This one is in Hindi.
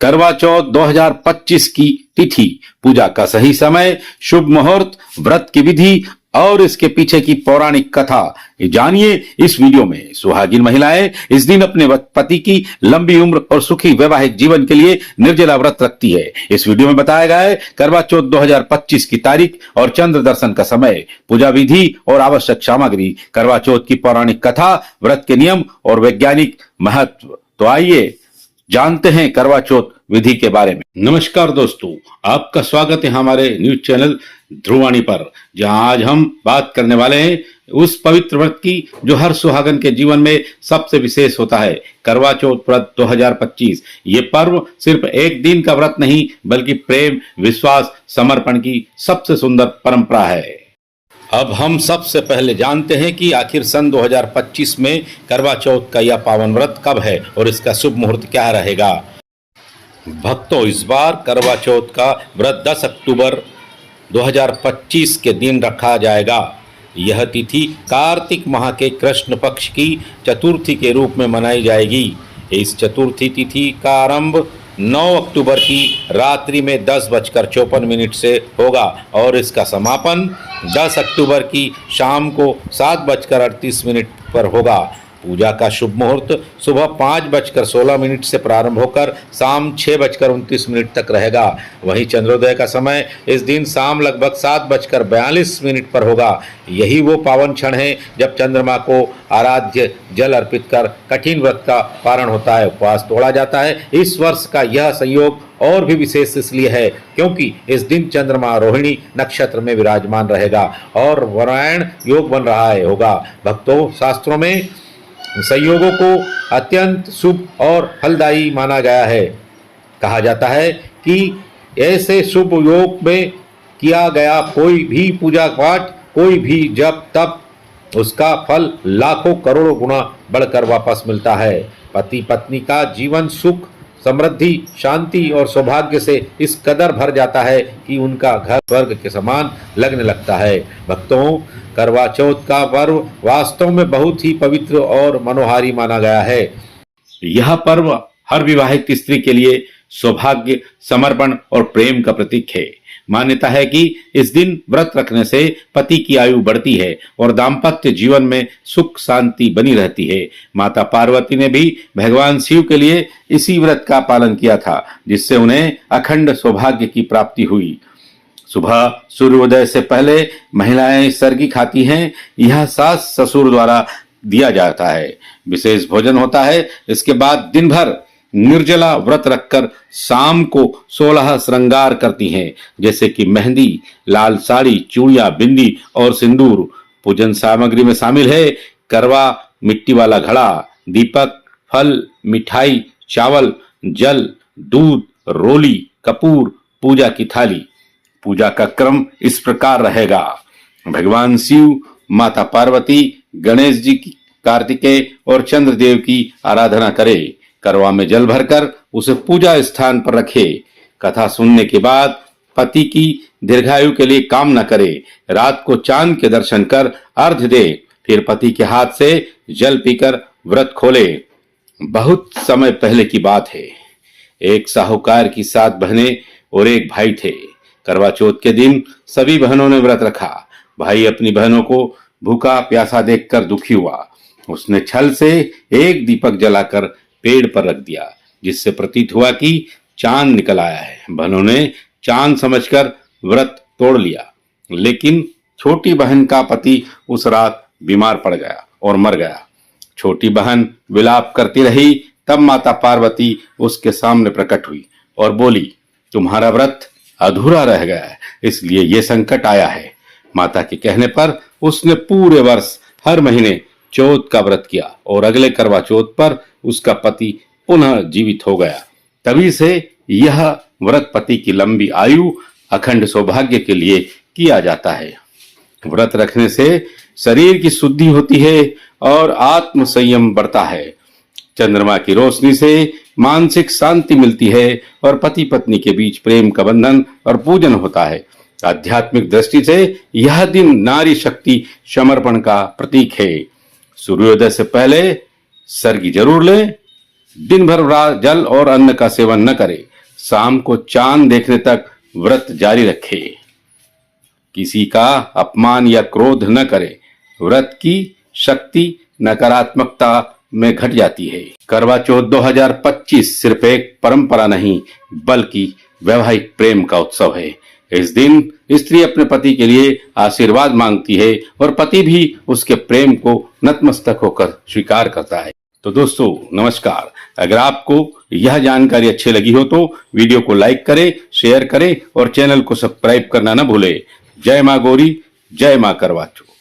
करवा चौथ 2025 की तिथि, पूजा का सही समय, शुभ मुहूर्त, व्रत की विधि और इसके पीछे की पौराणिक कथा जानिए इस वीडियो में। सुहागिन महिलाएं इस दिन अपने पति की लंबी उम्र और सुखी वैवाहिक जीवन के लिए निर्जला व्रत रखती है। इस वीडियो में बताया गया है करवा चौथ 2025 की तारीख और चंद्र दर्शन का समय, पूजा विधि और आवश्यक सामग्री, करवा चौथ की पौराणिक कथा, व्रत के नियम और वैज्ञानिक महत्व। तो आइए जानते हैं करवा चौथ विधि के बारे में। नमस्कार दोस्तों, आपका स्वागत है हमारे न्यूज चैनल ध्रुवाणी पर, जहां आज हम बात करने वाले हैं उस पवित्र व्रत की जो हर सुहागन के जीवन में सबसे विशेष होता है, करवा चौथ व्रत 2025। ये पर्व सिर्फ एक दिन का व्रत नहीं बल्कि प्रेम, विश्वास, समर्पण की सबसे सुंदर परंपरा है। अब हम सबसे पहले जानते हैं कि आखिर सन 2025 में करवा चौथ का यह पावन व्रत कब है और इसका शुभ मुहूर्त क्या रहेगा। भक्तों, इस बार करवा चौथ का व्रत 10 अक्टूबर 2025 के दिन रखा जाएगा। यह तिथि कार्तिक माह के कृष्ण पक्ष की चतुर्थी के रूप में मनाई जाएगी। इस चतुर्थी तिथि का आरंभ 9 अक्टूबर की रात्रि में 10:54 से होगा और इसका समापन 10 अक्टूबर की शाम को 7:38 पर होगा। पूजा का शुभ मुहूर्त सुबह 5:16 से प्रारंभ होकर शाम 6:29 तक रहेगा। वहीं चंद्रोदय का समय इस दिन शाम लगभग 7:42 पर होगा। यही वो पावन क्षण है जब चंद्रमा को आराध्य जल अर्पित कर कठिन व्रत का पारण होता है, उपवास तोड़ा जाता है। इस वर्ष का यह संयोग और भी विशेष इसलिए है क्योंकि इस दिन चंद्रमा रोहिणी नक्षत्र में विराजमान रहेगा और वरायण योग बन रहा है होगा। भक्तों, शास्त्रों में संयोगों को अत्यंत शुभ और फलदायी माना गया है। कहा जाता है कि ऐसे शुभ योग में किया गया कोई भी पूजा पाठ, कोई भी जप तप, उसका फल लाखों करोड़ों गुना बढ़कर वापस मिलता है। पति पत्नी का जीवन सुख, समृद्धि, शांति और सौभाग्य से इस कदर भर जाता है कि उनका घर स्वर्ग के समान लगने लगता है। भक्तों, करवा चौथ का पर्व वास्तव में बहुत ही पवित्र और मनोहारी माना गया है। यह पर्व हर विवाहित स्त्री के लिए सौभाग्य, समर्पण और प्रेम का प्रतीक है। मान्यता है कि इस दिन व्रत रखने से पति की आयु बढ़ती है और दाम्पत्य जीवन में सुख शांति बनी रहती है। माता पार्वती ने भी भगवान शिव के लिए इसी व्रत का पालन किया था, जिससे उन्हें अखंड सौभाग्य की प्राप्ति हुई। सुबह सूर्योदय से पहले महिलाएं सरगी खाती हैं। यह सास ससुर द्वारा दिया जाता है। विशेष भोजन होता है। इसके बाद दिन भर निर्जला व्रत रखकर शाम को 16 श्रृंगार करती हैं, जैसे कि मेहंदी, लाल साड़ी, चूड़ियां, बिंदी और सिंदूर। पूजन सामग्री में शामिल है करवा, मिट्टी वाला घड़ा, दीपक, फल, मिठाई, चावल, जल, दूध, रोली, कपूर, पूजा की थाली। पूजा का क्रम इस प्रकार रहेगा: भगवान शिव, माता पार्वती, गणेश जी की, कार्तिकेय और चंद्रदेव की आराधना करें। करवा में जल भरकर उसे पूजा स्थान पर रखे। कथा सुनने के बाद पति की दीर्घायु के लिए कामना करे। रात को चांद के दर्शन कर अर्घ्य दे, फिर पति के हाथ से जल पीकर व्रत खोले। बहुत समय पहले की बात है। एक साहूकार की 7 बहनें और एक भाई थे। करवा चौथ के दिन सभी बहनों ने व्रत रखा। भाई अपनी बहनों को भूखा प्यासा देखकर दुखी हुआ। उसने छल से एक दीपक जलाकर पेड़ पर रख दिया, जिससे प्रतीत हुआ कि चांद निकल आया है। बहनों ने चांद समझकर व्रत तोड़ लिया, लेकिन छोटी बहन का पति उस रात बीमार पड़ गया और मर गया। छोटी बहन विलाप करती रही। तब माता पार्वती उसके सामने प्रकट हुई और बोली, तुम्हारा व्रत अधूरा रह गया है, इसलिए यह संकट आया है। माता के कहने पर उसने पूरे वर्ष हर महीने चौथ का व्रत किया और अगले करवा चौथ पर उसका पति पुनः जीवित हो गया। तभी से यह व्रत पति की लंबी आयु, अखंड सौभाग्य के लिए किया जाता है। व्रत रखने से शरीर की शुद्धि होती है और आत्म संयम बढ़ता है। चंद्रमा की रोशनी से मानसिक शांति मिलती है और पति पत्नी के बीच प्रेम का बंधन और पूजन होता है। आध्यात्मिक दृष्टि से यह दिन नारी शक्ति समर्पण का प्रतीक है। सूर्योदय से पहले सरगी जरूर ले। दिन भर जल और अन्न का सेवन न करे। शाम को चांद देखने तक व्रत जारी रखे। किसी का अपमान या क्रोध न करे। व्रत की शक्ति नकारात्मकता में घट जाती है। करवा चौथ 2025 सिर्फ एक परंपरा नहीं बल्कि वैवाहिक प्रेम का उत्सव है। इस दिन स्त्री अपने पति के लिए आशीर्वाद मांगती है और पति भी उसके प्रेम को नतमस्तक होकर स्वीकार करता है। तो दोस्तों नमस्कार, अगर आपको यह जानकारी अच्छी लगी हो तो वीडियो को लाइक करें, शेयर करें और चैनल को सब्सक्राइब करना न भूलें। जय मां गौरी, जय मां करवा चौथ।